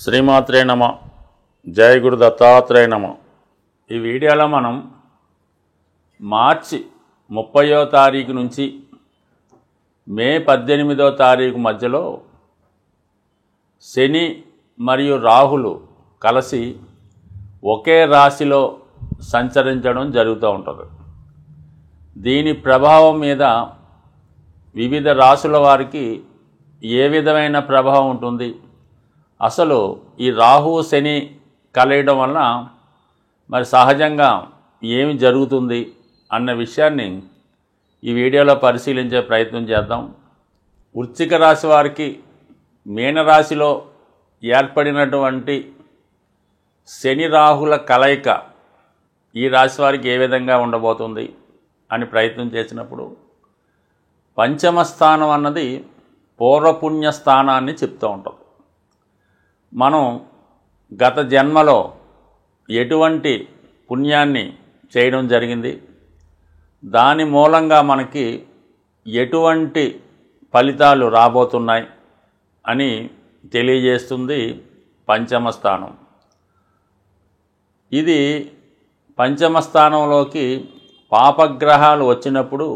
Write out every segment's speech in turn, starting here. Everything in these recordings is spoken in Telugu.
శ్రీమాత్రే నమ. జయ గురు దత్తాత్రేయ నమ. ఈ వీడియోలో మనం మార్చి 30వ తారీఖు నుంచి మే 18వ తారీఖు మధ్యలో శని మరియు రాహులు కలిసి ఒకే రాశిలో సంచరించడం జరుగుతూ ఉంటుంది. దీని ప్రభావం మీద వివిధ రాశుల వారికి ఏ విధమైన ప్రభావం ఉంటుంది, అసలు ఈ రాహు శని కలయడం వలన మరి సహజంగా ఏమి జరుగుతుంది అన్న విషయాన్ని ఈ వీడియోలో పరిశీలించే ప్రయత్నం చేద్దాం. వృశ్చిక రాశి వారికి మీనరాశిలో ఏర్పడినటువంటి శని రాహుల కలయిక ఈ రాశి వారికి ఏ విధంగా ఉండబోతుంది అని ప్రయత్నం చేసినప్పుడు, పంచమ స్థానం అన్నది పూర్వపుణ్య స్థానాన్ని చెప్తూ ఉంటాం. మనం గత జన్మలో ఎటువంటి పుణ్యాన్ని చేయడం జరిగింది, దాని మూలంగా మనకి ఎటువంటి ఫలితాలు రాబోతున్నాయి అని తెలియజేస్తుంది పంచమ స్థానం. ఇది పంచమ స్థానంలోకి పాపగ్రహాలు వచ్చినప్పుడు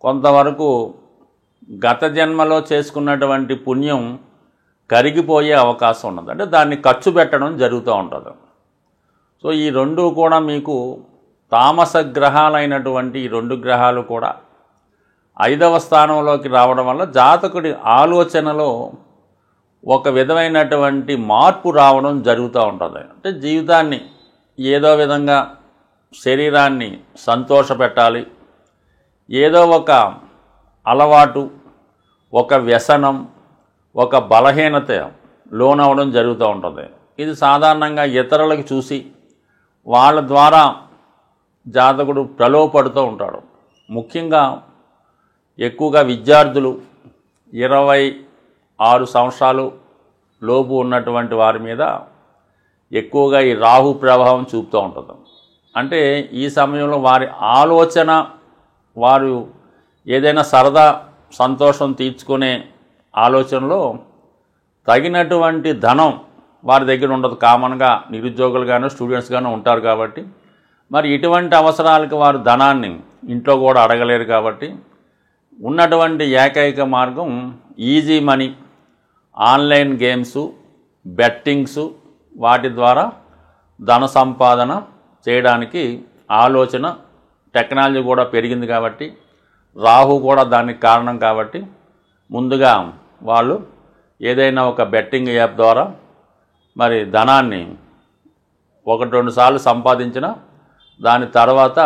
కొంతవరకు గత జన్మలో చేసుకున్నటువంటి పుణ్యం కరిగిపోయే అవకాశం ఉన్నది. అంటే దాన్ని ఖర్చు పెట్టడం జరుగుతూ ఉంటుంది. సో ఈ రెండు కూడా మీకు తామస గ్రహాలైనటువంటి ఈ రెండు గ్రహాలు కూడా 5వ స్థానంలోకి రావడం వల్ల జాతకుడి ఆలోచనలో ఒక విధమైనటువంటి మార్పు రావడం జరుగుతూ ఉంటుంది. అంటే జీవితాన్ని ఏదో విధంగా శరీరాన్ని సంతోషపెట్టాలి, ఏదో ఒక అలవాటు, ఒక వ్యసనం, ఒక బలహీనత లోనవడం జరుగుతూ ఉంటుంది. ఇది సాధారణంగా ఇతరులకు చూసి వాళ్ళ ద్వారా జాతకుడు ప్రలోభపడుతూ ఉంటాడు. ముఖ్యంగా ఎక్కువగా విద్యార్థులు 26 సంవత్సరాలు లోపు ఉన్నటువంటి వారి మీద ఎక్కువగా ఈ రాహు ప్రభావం చూపుతూ ఉంటుంది. అంటే ఈ సమయంలో వారి ఆలోచన, వారు ఏదైనా సరదా సంతోషం తీర్చుకునే ఆలోచనలో తగినటువంటి ధనం వారి దగ్గర ఉండదు. కామన్గా నిరుద్యోగులు గాను స్టూడెంట్స్ గాను ఉంటారు కాబట్టి మరి ఇటువంటి అవసరాలకు వారు ధనాన్ని ఇంట్లో కూడా అడగలేరు. కాబట్టి ఉన్నటువంటి ఏకైక మార్గం easy money, online games, bettings, వాటి ద్వారా ధన సంపాదన చేయడానికి ఆలోచన. టెక్నాలజీ కూడా పెరిగింది కాబట్టి, రాహు కూడా దానికి కారణం కాబట్టి ముందుగా వాళ్ళు ఏదైనా ఒక బెట్టింగ్ యాప్ ద్వారా మరి ధనాన్ని 1-2 సార్లు సంపాదించిన దాని తర్వాత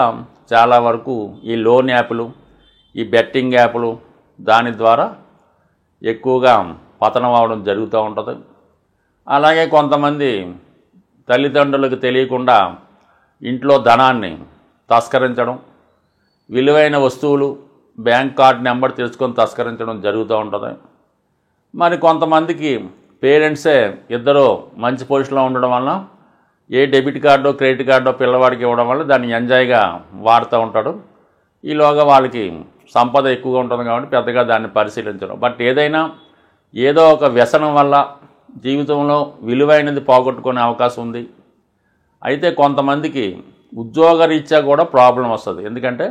చాలా వరకు ఈ లోన్ యాప్లు, ఈ బెట్టింగ్ యాప్లు దాని ద్వారా ఎక్కువగా పతనం అవడం జరుగుతూ ఉంటుంది. అలాగే కొంతమంది తల్లిదండ్రులకు తెలియకుండా ఇంట్లో ధనాన్ని తస్కరించడం, విలువైన వస్తువులు, బ్యాంక్ కార్డ్ నెంబర్ తెలుసుకొని తస్కరించడం జరుగుతూ ఉంటుంది. మరి కొంతమందికి పేరెంట్సే ఇద్దరు మంచి పొజిషన్లో ఉండడం వలన ఏ డెబిట్ కార్డో క్రెడిట్ కార్డో పిల్లవాడికి ఇవ్వడం వల్ల దాన్ని ఎంజాయ్గా వాడుతూ ఉంటాడు. ఈలోగా వాళ్ళకి సంపద ఎక్కువగా ఉంటుంది కాబట్టి పెద్దగా దాన్ని పరిశీలించడం. బట్ ఏదైనా ఏదో ఒక వ్యసనం వల్ల జీవితంలో విలువైనది పోగొట్టుకునే అవకాశం ఉంది. అయితే కొంతమందికి ఉద్యోగరీత్యా కూడా ప్రాబ్లం వస్తుంది. ఎందుకంటే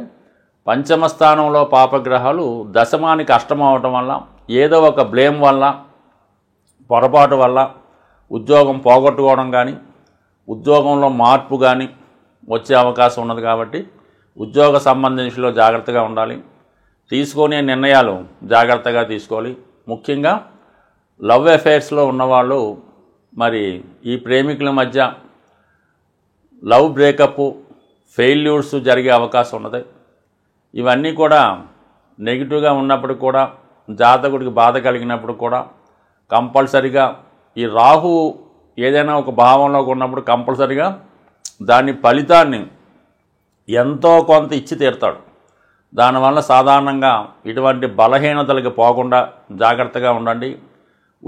పంచమ స్థానంలో పాపగ్రహాలు దశమానికి అష్టమం అవటం వల్ల ఏదో ఒక బ్లేమ్ వల్ల, పొరపాటు వల్ల ఉద్యోగం పోగొట్టుకోవడం కానీ, ఉద్యోగంలో మార్పు కానీ వచ్చే అవకాశం ఉన్నది. కాబట్టి ఉద్యోగ సంబంధించిలో జాగ్రత్తగా ఉండాలి, తీసుకునే నిర్ణయాలు జాగ్రత్తగా తీసుకోవాలి. ముఖ్యంగా లవ్ అఫైర్స్లో ఉన్నవాళ్ళు మరి ఈ ప్రేమికుల మధ్య లవ్ బ్రేకప్, ఫెయిల్యూర్స్ జరిగే అవకాశం ఉన్నది. ఇవన్నీ కూడా నెగిటివ్గా ఉన్నప్పుడు కూడా, జాతకుడికి బాధ కలిగినప్పుడు కూడా కంపల్సరిగా ఈ రాహు ఏదైనా ఒక భావంలోకి ఉన్నప్పుడు కంపల్సరిగా దాని ఫలితాన్ని ఎంతో కొంత ఇచ్చి తీరుతాడు. దానివల్ల సాధారణంగా ఇటువంటి బలహీనతలకు పోకుండా జాగ్రత్తగా ఉండండి.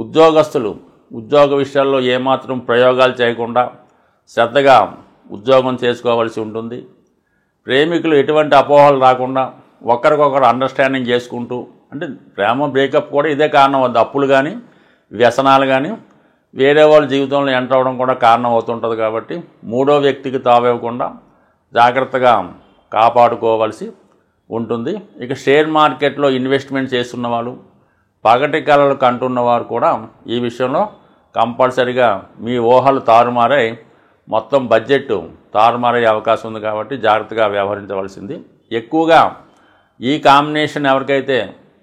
ఉద్యోగస్తులు ఉద్యోగ విషయాల్లో ఏమాత్రం ప్రయోగాలు చేయకుండా శ్రద్ధగా ఉద్యోగం చేసుకోవాల్సి ఉంటుంది. ప్రేమికులు ఎటువంటి అపోహలు రాకుండా ఒకరికొకరు అండర్స్టాండింగ్ చేసుకుంటూ, అంటే ప్రేమ బ్రేకప్ కూడా ఇదే కారణం. అప్పులు కానీ వ్యసనాలు కానీ వేరే వాళ్ళ జీవితంలో ఎంటర్ అవ్వడం కూడా కారణం అవుతుంటుంది. కాబట్టి మూడో వ్యక్తికి తావివ్వకుండా జాగ్రత్తగా కాపాడుకోవాల్సి ఉంటుంది. ఇక షేర్ మార్కెట్లో ఇన్వెస్ట్మెంట్ చేస్తున్న వాళ్ళు, పగటి కళలు కంటున్నవారు కూడా ఈ విషయంలో కంపల్సరిగా మీ ఊహలు తారుమారై మొత్తం బడ్జెట్ తారుమారయ్యే అవకాశం ఉంది. కాబట్టి జాగ్రత్తగా వ్యవహరించవలసింది. ఎక్కువగా ఈ కాంబినేషన్ ఎవరికైతే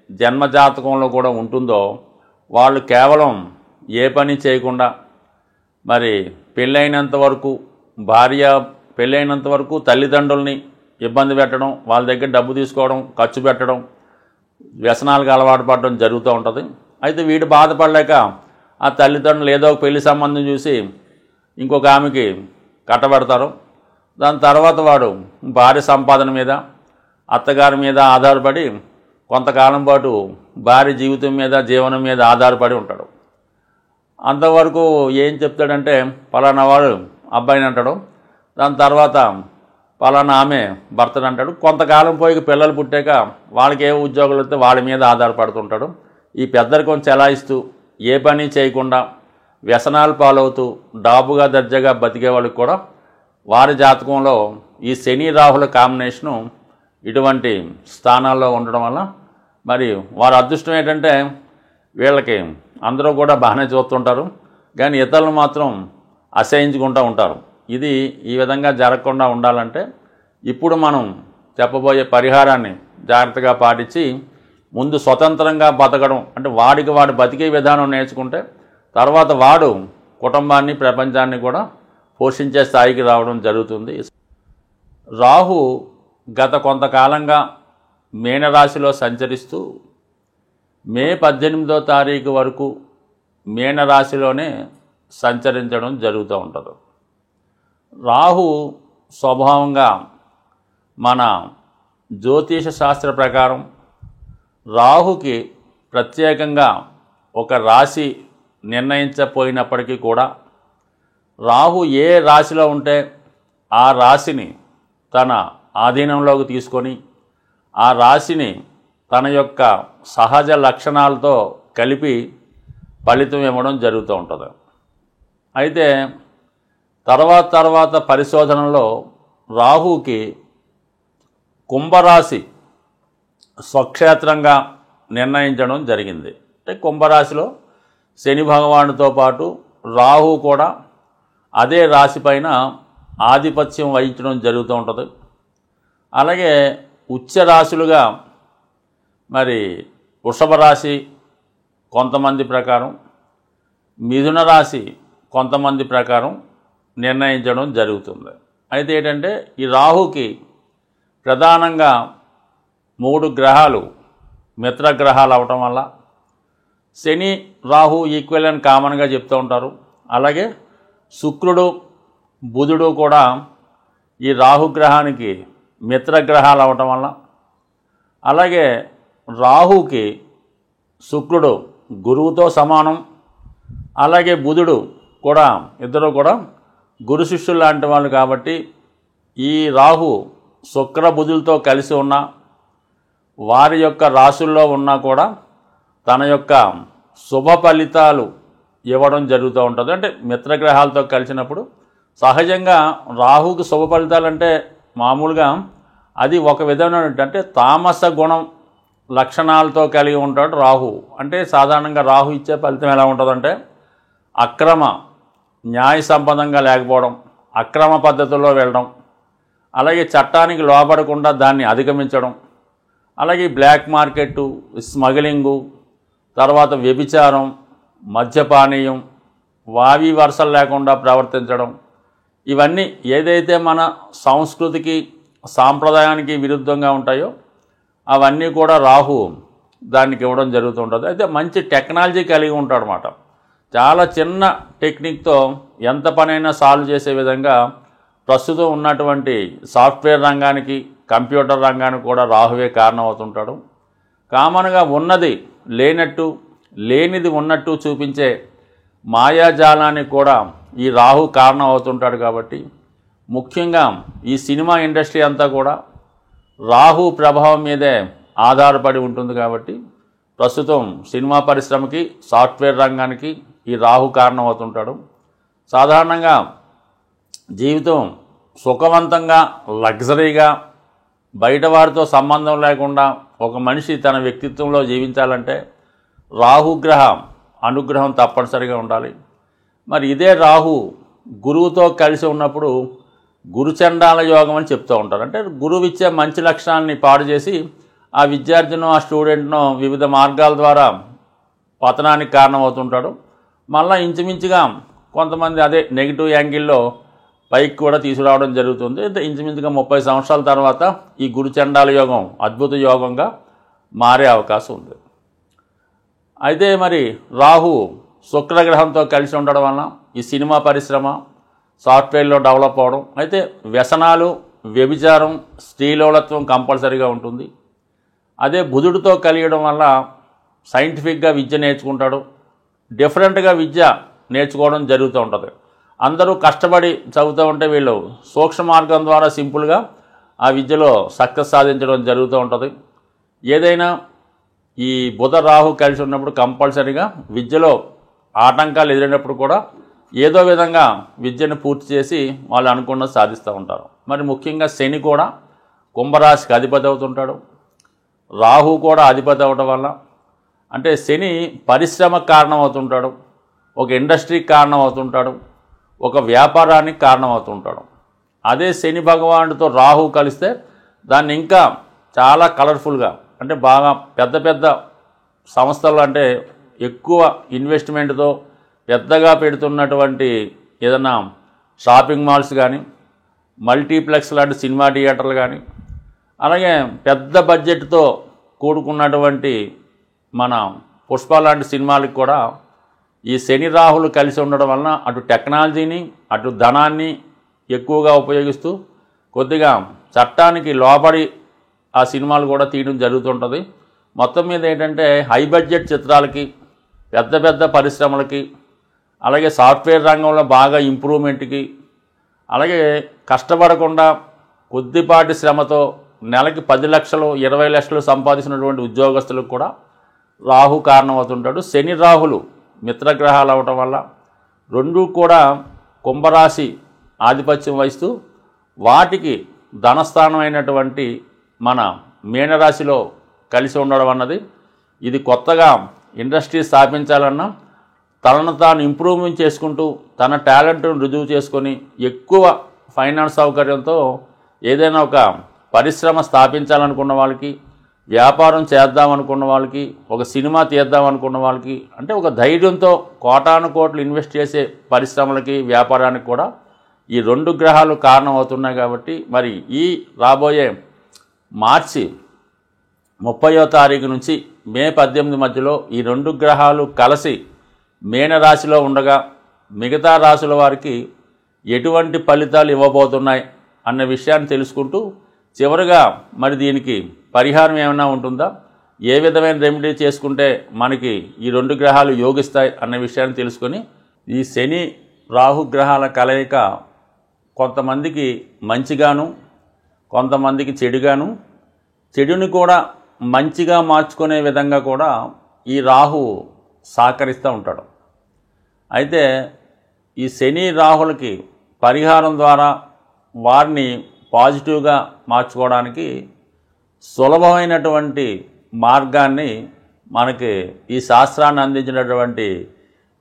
జన్మజాతకంలో కూడా ఉంటుందో వాళ్ళు కేవలం ఏ పని చేయకుండా మరి పెళ్ళైనంత వరకు పెళ్ళైనంత వరకు తల్లిదండ్రుల్ని ఇబ్బంది పెట్టడం, వాళ్ళ దగ్గర డబ్బు తీసుకోవడం, ఖర్చు పెట్టడం, వ్యసనాలకు అలవాటు పడడం జరుగుతూ ఉంటుంది. అయితే వీడు బాధపడలేక ఆ తల్లిదండ్రులు ఏదో ఒక పెళ్లి సంబంధం చూసి ఇంకొక ఆమెకి కట్టబెడతారు. దాని తర్వాత వాడు భార్య సంపాదన మీద, అత్తగారి మీద ఆధారపడి కొంతకాలం పాటు భార్య జీవితం మీద, జీవనం మీద ఆధారపడి ఉంటాడు. అంతవరకు ఏం చెప్తాడంటే పలానా వాడు అబ్బాయిని అంటాడు, దాని తర్వాత పలానా ఆమె భర్తను అంటాడు. కొంతకాలం పోయి పిల్లలు పుట్టాక వాళ్ళకి ఏ ఉద్యోగాలు వస్తే వాళ్ళ మీద ఆధారపడుతుంటాడు. ఈ పెద్దరికం చెలాయిస్తూ ఏ పని చేయకుండా వ్యసనాలు పాలవుతూ డాబుగా దర్జాగా బతికే వాళ్ళకి కూడా వారి జాతకంలో ఈ శని రాహుల కాంబినేషను ఇటువంటి స్థానాల్లో ఉండడం వల్ల మరి వారి అదృష్టం ఏంటంటే వీళ్ళకి అందరూ కూడా బాగానే చూస్తుంటారు, కానీ ఇతరులు మాత్రం అసహించుకుంటూ ఉంటారు. ఇది ఈ విధంగా జరగకుండా ఉండాలంటే ఇప్పుడు మనం చెప్పబోయే పరిహారాన్ని జాగ్రత్తగా పాటించి ముందు స్వతంత్రంగా బతకడం, అంటే వాడికి వాడు బతికే విధానం నేర్చుకుంటే తర్వాత వాడు కుటుంబాన్ని, ప్రపంచాన్ని కూడా పోషించే స్థాయికి రావడం జరుగుతుంది. రాహు గత కొంతకాలంగా మీనరాశిలో సంచరిస్తూ మే 18వ తారీఖు వరకు మీనరాశిలోనే సంచరించడం జరుగుతూ ఉంటుంది. రాహు స్వభావంగా మన జ్యోతిష శాస్త్ర ప్రకారం రాహుకి ప్రత్యేకంగా ఒక రాశి నిర్ణయించపోయినప్పటికీ కూడా రాహు ఏ రాశిలో ఉంటే ఆ రాశిని తన ఆధీనంలోకి తీసుకొని ఆ రాశిని తన యొక్క సహజ లక్షణాలతో కలిపి ఫలితం ఇవ్వడం జరుగుతూ ఉంటుంది. అయితే తర్వాత పరిశోధనలో రాహుకి కుంభరాశి స్వక్షేత్రంగా నిర్ణయించడం జరిగింది. అంటే కుంభరాశిలో శని భగవానుడితో పాటు రాహు కూడా అదే రాశి పైన ఆధిపత్యం వహించడం జరుగుతూ ఉంటుంది. అలాగే ఉచ్చ రాశులుగా మరి వృషభ రాశి కొంతమంది ప్రకారం, మిథున రాశి కొంతమంది ప్రకారం నిర్ణయించడం జరుగుతుంది. అయితే ఏంటంటే ఈ రాహుకి ప్రధానంగా 3 గ్రహాలు మిత్రగ్రహాలు అవటం వల్ల శని రాహు ఈక్వల్ అని కామన్గా చెప్తూ ఉంటారు. అలాగే శుక్రుడు బుధుడు కూడా ఈ రాహుగ్రహానికి మిత్రగ్రహాలు అవటం వల్ల, అలాగే రాహుకి శుక్రుడు గురువుతో సమానం, అలాగే బుధుడు కూడా ఇద్దరు కూడా గురు శిష్యులు లాంటి వాళ్ళు. కాబట్టి ఈ రాహు శుక్ర బుధులతో కలిసి ఉన్న వారి యొక్క రాశుల్లో ఉన్నా కూడా తన యొక్క శుభ ఫలితాలు ఇవ్వడం జరుగుతూ ఉంటుంది. అంటే మిత్రగ్రహాలతో కలిసినప్పుడు సహజంగా రాహుకి శుభ ఫలితాలు అంటే మామూలుగా అది ఒక విధమైన అంటే తామస గుణం లక్షణాలతో కలిగి ఉంటాడు రాహు. అంటే సాధారణంగా రాహు ఇచ్చే ఫలితం ఎలా ఉంటుందంటే అక్రమ న్యాయసంపదంగా లేకపోవడం, అక్రమ పద్ధతుల్లో వెళ్ళడం, అలాగే చట్టానికి లోబడకుండా దాన్ని అధిగమించడం, అలాగే బ్లాక్ మార్కెట్టు, స్మగ్లింగు, తర్వాత వ్యభిచారం, మద్యపానీయం, వావి వరుసలు లేకుండా ప్రవర్తించడం, ఇవన్నీ ఏదైతే మన సంస్కృతికి సాంప్రదాయానికి విరుద్ధంగా ఉంటాయో అవన్నీ కూడా రాహు దానికి ఇవ్వడం జరుగుతుంటుంది. అయితే మంచి టెక్నాలజీ కలిగి ఉంటాడు అన్నమాట. చాలా చిన్న టెక్నిక్తో ఎంత పనైనా సాల్వ్ చేసే విధంగా ప్రస్తుతం ఉన్నటువంటి సాఫ్ట్వేర్ రంగానికి, కంప్యూటర్ రంగానికి కూడా రాహువే కారణం అవుతుంటాడు. కామన్గా ఉన్నది లేనట్టు, లేనిది ఉన్నట్టు చూపించే మాయాజాలానికి కూడా ఈ రాహు కారణం అవుతుంటాడు. కాబట్టి ముఖ్యంగా ఈ సినిమా ఇండస్ట్రీ అంతా కూడా రాహు ప్రభావం మీదే ఆధారపడి ఉంటుంది. కాబట్టి ప్రస్తుతం సినిమా పరిశ్రమకి, సాఫ్ట్వేర్ రంగానికి, ఈ రాహు కారణం అవుతుంటాడు. సాధారణంగా జీవితం సుఖవంతంగా లగ్జరీగా బయట వారితో సంబంధం లేకుండా ఒక మనిషి తన వ్యక్తిత్వంలో జీవించాలంటే రాహుగ్రహ అనుగ్రహం తప్పనిసరిగా ఉండాలి. మరి ఇదే రాహు గురువుతో కలిసి ఉన్నప్పుడు గురుచండాల యోగం అని చెప్తూ ఉంటారు. అంటే గురువు ఇచ్చే మంచి లక్షణాలని పాడు చేసి ఆ విద్యార్థినో ఆ స్టూడెంట్నో వివిధ మార్గాల ద్వారా పతనానికి కారణమవుతుంటాడు. మళ్ళీ ఇంచుమించుగా కొంతమంది అదే నెగిటివ్ యాంగిల్లో పైకి కూడా తీసుకురావడం జరుగుతుంది. ఇంచుమించుగా 30 సంవత్సరాల తర్వాత ఈ గురుచండాల యోగం అద్భుత యోగంగా మారే అవకాశం ఉంది. అయితే మరి రాహు శుక్రగ్రహంతో కలిసి ఉండడం వలన ఈ సినిమా పరిశ్రమ సాఫ్ట్వేర్లో డెవలప్ అవడం, అయితే వ్యసనాలు, వ్యభిచారం, స్త్రీలోలత్వం కంపల్సరీగా ఉంటుంది. అదే బుధుడితో కలియడం వల్ల సైంటిఫిక్గా విద్య నేర్చుకుంటాడు, డిఫరెంట్గా విద్య నేర్చుకోవడం జరుగుతూ ఉంటుంది. అందరూ కష్టపడి చదువుతూ ఉంటే వీళ్ళు సూక్ష్మ మార్గం ద్వారా సింపుల్గా ఆ విద్యలో సక్సెస్ సాధించడం జరుగుతూ ఉంటుంది. ఏదైనా ఈ బుధ రాహు కలిసి ఉన్నప్పుడు కంపల్సరీగా విద్యలో ఆటంకాలు ఎదురైనప్పుడు కూడా ఏదో విధంగా విద్యను పూర్తి చేసి వాళ్ళు అనుకున్నది సాధిస్తూ ఉంటారు. మరి ముఖ్యంగా శని కూడా కుంభరాశికి అధిపతి అవుతుంటాడు, రాహు కూడా అధిపతి అవడం వల్ల అంటే శని పరిశ్రమకు కారణం అవుతుంటాడు, ఒక ఇండస్ట్రీకి కారణం అవుతుంటాడు, ఒక వ్యాపారానికి కారణం అవుతుంటాడు. అదే శని భగవానుడితో రాహు కలిస్తే దాన్ని ఇంకా చాలా కలర్ఫుల్గా అంటే బాగా పెద్ద పెద్ద సంస్థలు అంటే ఎక్కువ ఇన్వెస్ట్మెంట్తో పెద్దగా పెడుతున్నటువంటి ఏదైనా షాపింగ్ మాల్స్ కానీ, మల్టీప్లెక్స్ లాంటి సినిమా థియేటర్లు కానీ, అలాగే పెద్ద బడ్జెట్తో కూడుకున్నటువంటి మన పుష్ప లాంటి సినిమాలకు కూడా ఈ శని రాహులు కలిసి ఉండడం వలన అటు టెక్నాలజీని అటు ధనాన్ని ఎక్కువగా ఉపయోగిస్తూ కొద్దిగా చట్టానికి లోబడి ఆ సినిమాలు కూడా తీయడం జరుగుతుంటుంది. మొత్తం మీద ఏంటంటే హై బడ్జెట్ చిత్రాలకి, పెద్ద పెద్ద పరిశ్రమలకి, అలాగే సాఫ్ట్వేర్ రంగంలో బాగా ఇంప్రూవ్మెంట్కి, అలాగే కష్టపడకుండా కొద్దిపాటి శ్రమతో నెలకి 10 లక్షలు 20 లక్షలు సంపాదించినటువంటి ఉద్యోగస్తులకు కూడా రాహు కారణం అవుతుంటాడు. శని రాహులు మిత్రగ్రహాలు అవటం వల్ల రెండూ కూడా కుంభరాశి ఆధిపత్యం వహిస్తూ వాటికి ధనస్థానం అయినటువంటి మన మీనరాశిలో కలిసి ఉండడం అన్నది ఇది కొత్తగా ఇండస్ట్రీ స్థాపించాలన్నా తనను తాను ఇంప్రూవ్మెంట్ చేసుకుంటూ తన టాలెంట్ను రుజువు చేసుకొని ఎక్కువ ఫైనాన్స్ సౌకర్యంతో ఏదైనా ఒక పరిశ్రమ స్థాపించాలనుకున్న వాళ్ళకి, వ్యాపారం చేద్దామనుకున్న వాళ్ళకి, ఒక సినిమా తీద్దామనుకున్న వాళ్ళకి అంటే ఒక ధైర్యంతో కోటాను కోట్లు ఇన్వెస్ట్ చేసే పరిశ్రమలకి, వ్యాపారానికి కూడా ఈ 2 గ్రహాలు కారణం అవుతున్నాయి. కాబట్టి మరి ఈ రాబోయే మార్చి 30వ తారీఖు నుంచి మే 18 మధ్యలో ఈ 2 గ్రహాలు కలిసి మీనరాశిలో ఉండగా మిగతా రాశుల వారికి ఎటువంటి ఫలితాలు ఇవ్వబోతున్నాయి అన్న విషయాన్ని తెలుసుకుంటూ చివరిగా మరి దీనికి పరిహారం ఏమైనా ఉంటుందా, ఏ విధమైన రెమెడీ చేసుకుంటే మనకి ఈ 2 గ్రహాలు యోగిస్తాయి అన్న విషయాన్ని తెలుసుకొని ఈ శని రాహు గ్రహాల కలయిక కొంతమందికి మంచిగాను కొంతమందికి చెడుగాను, చెడుని కూడా మంచిగా మార్చుకునే విధంగా కూడా ఈ రాహు సహకరిస్తూ ఉంటాడు. అయితే ఈ శని రాహులకి పరిహారం ద్వారా వారిని పాజిటివ్గా మార్చుకోవడానికి సులభమైనటువంటి మార్గాన్ని మనకి ఈ శాస్త్రాన్ని అందించినటువంటి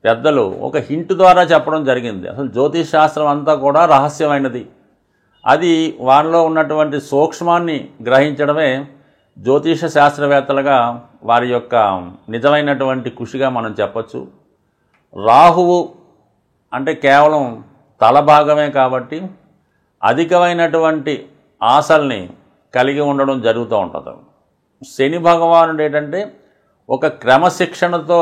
పెద్దలు ఒక హింట్ ద్వారా చెప్పడం జరిగింది. అసలు జ్యోతిష్ శాస్త్రం అంతా కూడా రహస్యమైనది. అది వారిలో ఉన్నటువంటి సూక్ష్మాన్ని గ్రహించడమే జ్యోతిష శాస్త్రవేత్తలుగా వారి యొక్క నిజమైనటువంటి కృషిగా మనం చెప్పచ్చు. రాహువు అంటే కేవలం తల భాగమే కాబట్టి అధికమైనటువంటి ఆశల్ని కలిగి ఉండడం జరుగుతూ ఉంటుంది. శని భగవానుడు ఏంటంటే ఒక క్రమశిక్షణతో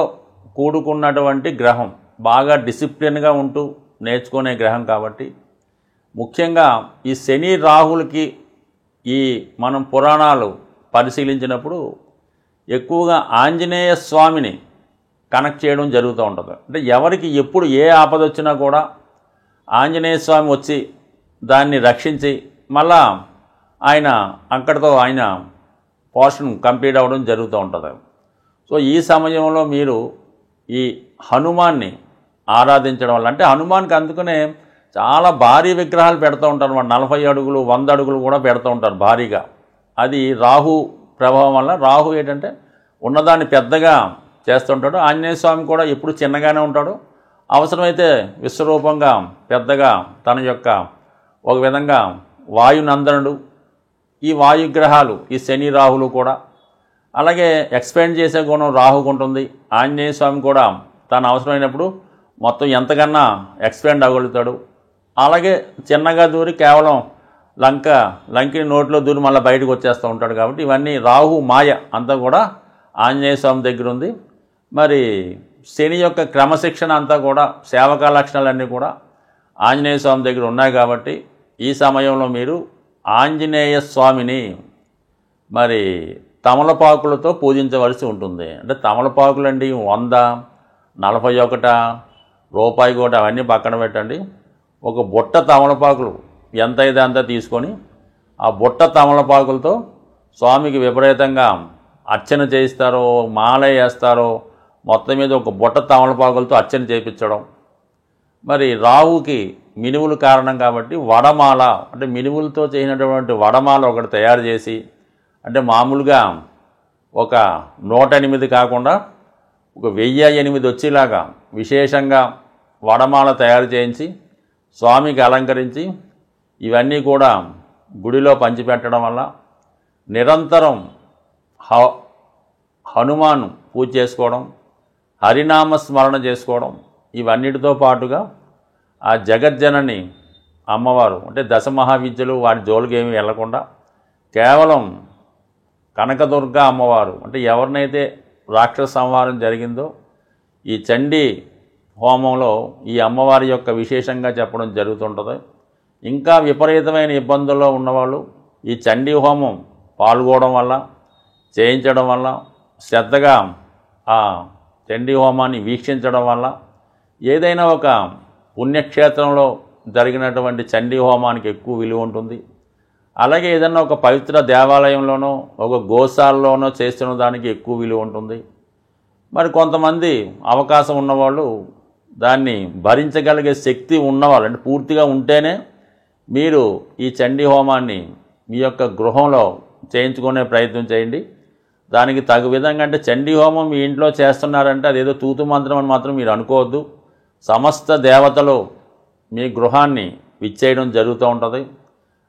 కూడుకున్నటువంటి గ్రహం, బాగా డిసిప్లిన్గా ఉంటూ నేర్చుకునే గ్రహం కాబట్టి ముఖ్యంగా ఈ శని రాహులకి ఈ మనం పురాణాలు పరిశీలించినప్పుడు ఎక్కువగా ఆంజనేయ స్వామిని కనెక్ట్ చేయడం జరుగుతూ ఉంటుంది. అంటే ఎవరికి ఎప్పుడు ఏ ఆపద వచ్చినా కూడా ఆంజనేయ స్వామి వచ్చి దాన్ని రక్షించి మళ్ళా ఆయన అక్కడితో ఆయన పోర్షన్ కంప్లీట్ అవ్వడం జరుగుతూ ఉంటుంది. సో ఈ సమయంలో మీరు ఈ హనుమాన్ని ఆరాధించడం వల్ల, అంటే హనుమాన్కి అందుకనే చాలా భారీ విగ్రహాలు పెడుతూ ఉంటారు అన్నమాట. 40 అడుగులు 100 అడుగులు కూడా పెడుతూ ఉంటారు భారీగా. అది రాహు ప్రభావం వల్ల. రాహు ఏంటంటే ఉన్నదాన్ని పెద్దగా చేస్తుంటాడు. ఆంజనేయ స్వామి కూడా ఎప్పుడు చిన్నగానే ఉంటాడు. అవసరమైతే విశ్వరూపంగా పెద్దగా తన యొక్క ఒక విధంగా వాయునందనుడు. ఈ వాయుగ్రహాలు ఈ శని రాహులు కూడా అలాగే ఎక్స్పాండ్ చేసే గుణం రాహుకు ఉంటుంది. ఆంజనేయ స్వామి కూడా తను అవసరమైనప్పుడు మొత్తం ఎంతకన్నా ఎక్స్పాండ్ అవ్వగలుగుతాడు. అలాగే చిన్నగా దూరి కేవలం లంకిని నోట్లో దూరి మళ్ళీ బయటకు వచ్చేస్తూ ఉంటాడు. కాబట్టి ఇవన్నీ రాహు మాయ అంతా కూడా ఆంజనేయ స్వామి దగ్గర ఉంది. మరి శని యొక్క క్రమశిక్షణ అంతా కూడా సేవకా లక్షణాలన్నీ కూడా ఆంజనేయ స్వామి దగ్గర ఉన్నాయి. కాబట్టి ఈ సమయంలో మీరు ఆంజనేయ స్వామిని మరి తమలపాకులతో పూజించవలసి ఉంటుంది. అంటే తమలపాకులండి 100, 41 రూపాయి కూడా అవన్నీ పక్కన పెట్టండి. ఒక బుట్ట తమలపాకులు ఎంత అయితే అంత తీసుకొని ఆ బుట్ట తమలపాకులతో స్వామికి విపరీతంగా అర్చన చేయిస్తారో, మాల వేస్తారో, మొత్తం మీద ఒక బుట్ట తమలపాకులతో అర్చన చేయించడం. మరి రాహుకి మినువులు కారణం కాబట్టి వడమాల, అంటే మినువులతో చేసినటువంటి వడమాల ఒకటి తయారు చేసి, అంటే మామూలుగా ఒక 108 కాకుండా ఒక 1008 వచ్చేలాగా విశేషంగా వడమాల తయారు చేయించి స్వామికి అలంకరించి ఇవన్నీ కూడా గుడిలో పంచిపెట్టడం వల్ల నిరంతరం హనుమాన్ పూజ చేసుకోవడం, హరినామ స్మరణ చేసుకోవడం, ఇవన్నిటితో పాటుగా ఆ జగజ్జనని అమ్మవారు అంటే దశమహావిద్యలు వారి జోలికి ఏమీ వెళ్లకుండా కేవలం కనకదుర్గ అమ్మవారు, అంటే ఎవరినైతే రాక్షస సంహారం జరిగిందో ఈ చండీ హోమంలో ఈ అమ్మవారి యొక్క విశేషంగా చెప్పడం జరుగుతుంటుంది. ఇంకా విపరీతమైన ఇబ్బందుల్లో ఉన్నవాళ్ళు ఈ చండీ హోమం పాల్గొనడం వల్ల, చేయించడం వల్ల, శ్రద్ధగా ఆ చండీ హోమాన్ని వీక్షించడం వల్ల ఏదైనా ఒక పుణ్యక్షేత్రంలో జరిగినటువంటి చండీ హోమానికి ఎక్కువ విలువ ఉంటుంది. అలాగే ఏదైనా ఒక పవిత్ర దేవాలయంలోనో ఒక గోశాలలోనో చేస్తున్న దానికి ఎక్కువ విలువ ఉంటుంది. మరి కొంతమంది అవకాశం ఉన్నవాళ్ళు దాన్ని భరించగలిగే శక్తి ఉన్నవాళ్ళు, అంటే పూర్తిగా ఉంటేనే మీరు ఈ చండీ హోమాన్ని మీ యొక్క గృహంలో చేయించుకునే ప్రయత్నం చేయండి. దానికి తగు విధంగా, అంటే చండీ హోమం మీ ఇంట్లో చేస్తున్నారంటే అదేదో తూతు మంత్రం అని మాత్రం మీరు అనుకోవద్దు. సమస్త దేవతలు మీ గృహాన్ని విచ్చేయడం జరుగుతూ ఉంటుంది.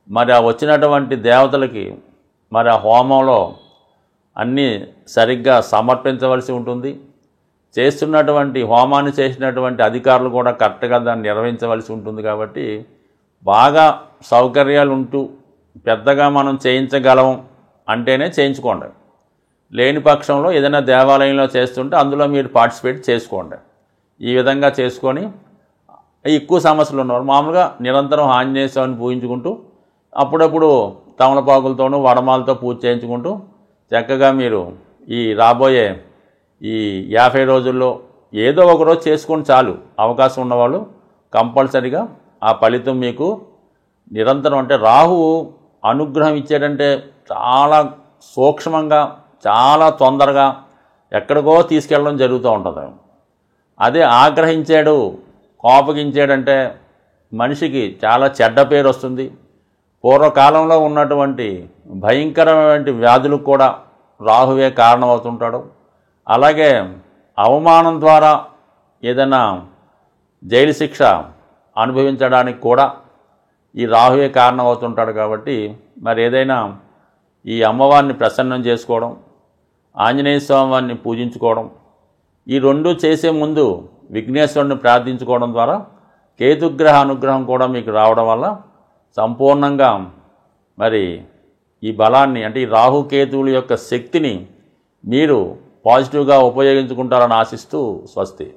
మరి ఆ వచ్చినటువంటి దేవతలకి మరి ఆ హోమంలో అన్నీ సరిగ్గా సమర్పించవలసి ఉంటుంది. చేస్తున్నటువంటి హోమాన్ని చేసినటువంటి అధికారులు కూడా కరెక్ట్గా దాన్ని నిర్వహించవలసి ఉంటుంది. కాబట్టి బాగా సౌకర్యాలు ఉంటూ పెద్దగా మనం చేయించగలం అంటేనే చేయించుకోండి. లేని పక్షంలో ఏదైనా దేవాలయంలో చేస్తుంటే అందులో మీరు పార్టిసిపేట్ చేసుకోండి. ఈ విధంగా చేసుకొని ఎక్కువ సమస్యలు ఉన్నవారు మామూలుగా నిరంతరం ఆంజనేయ స్వామిని పూజించుకుంటూ అప్పుడప్పుడు తమలపాకులతోనూ వడమాలతో పూజ చేయించుకుంటూ చక్కగా మీరు ఈ రాబోయే ఈ 50 రోజుల్లో ఏదో ఒక రోజు చేసుకొని చాలు. అవకాశం ఉన్నవాళ్ళు కంపల్సరిగా ఆ ఫలితం మీకు నిరంతరం, అంటే రాహువు అనుగ్రహం ఇచ్చేటంటే చాలా సూక్ష్మంగా చాలా తొందరగా ఎక్కడికో తీసుకెళ్ళడం జరుగుతూ ఉంటుంది. అదే ఆగ్రహించాడు, కోపగించాడంటే మనిషికి చాలా చెడ్డ పేరు వస్తుంది. పూర్వకాలంలో ఉన్నటువంటి భయంకరమైన వ్యాధులకు కూడా రాహువే కారణమవుతుంటాడు. అలాగే అవమానం ద్వారా ఏదైనా జైలు శిక్ష అనుభవించడానికి కూడా ఈ రాహువే కారణమవుతుంటాడు. కాబట్టి మరి ఏదైనా ఈ అమ్మవారిని ప్రసన్నం చేసుకోవడం, ఆంజనేయ స్వామి వారిని పూజించుకోవడం, ఈ రెండు చేసే ముందు విఘ్నేశ్వరుని ప్రార్థించుకోవడం ద్వారా కేతుగ్రహ అనుగ్రహం కూడా మీకు రావడం వల్ల సంపూర్ణంగా మరి ఈ బలాన్ని, అంటే ఈ రాహుకేతువుల యొక్క శక్తిని మీరు పాజిటివ్గా ఉపయోగించుకుంటారని ఆశిస్తూ స్వస్తి.